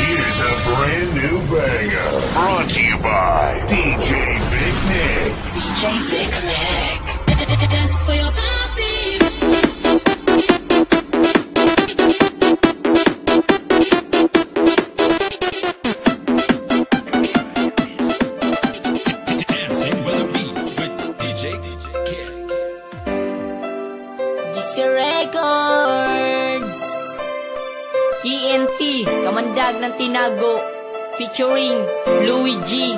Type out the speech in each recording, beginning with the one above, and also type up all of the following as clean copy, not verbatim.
Here's a brand new banger, brought to you by DJ Vic Nick. DJ Vic Nick. Dance for your happy. Dancing with the beat with DJ Kick. GC Records. TNT, Kamandag ng Tinago, featuring Luigi.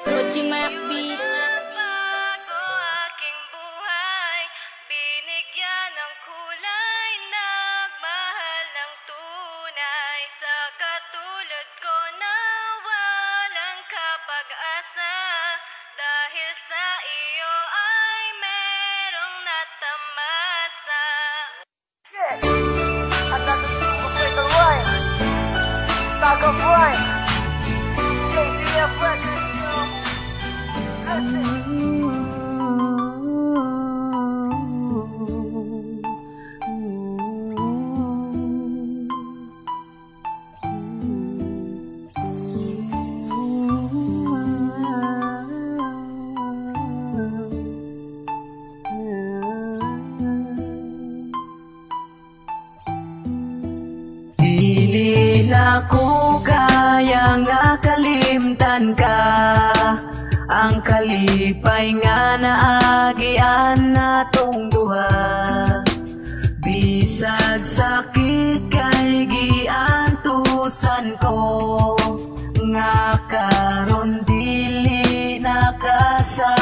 Koji Mac Beats. Bago aking buhay, binigyan ng kulay, nagmahal ng tunay. Sa katulad ko na walang kapag-asa, dahil sa iyo ay merong natamasa. At natutunan ko sa kaluway, bagong buhay. KDF Records. Dili na ko kaya nga kalimtan ka, ang kalipay nga naagian na tong duha. Bisag sakit kay giantusan ko, nga karon dili na ka sa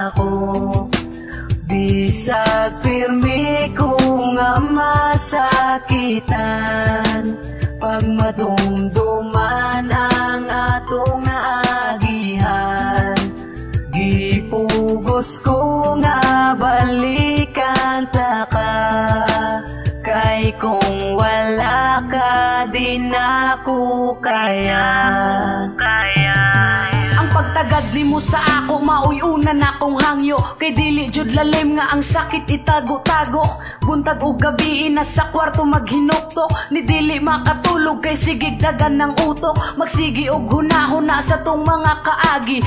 ako. Bisag pirmi ko nga masakitan, pag madumduman ang atong naagihan. Gipugos ko nga balikan ta ka, kay kung wala ka di na ko kaya. Ang pagtagad nimo sa ako, mauyuna na akong hangyo. Kay dili jud lalim nga ang sakit itago-tago. Buntag o gabi na sa kwarto maghinuktok, ni dili makatulog kay sigig dagan ng utok. Magsigi og hunahuna sa tong mga kaagi.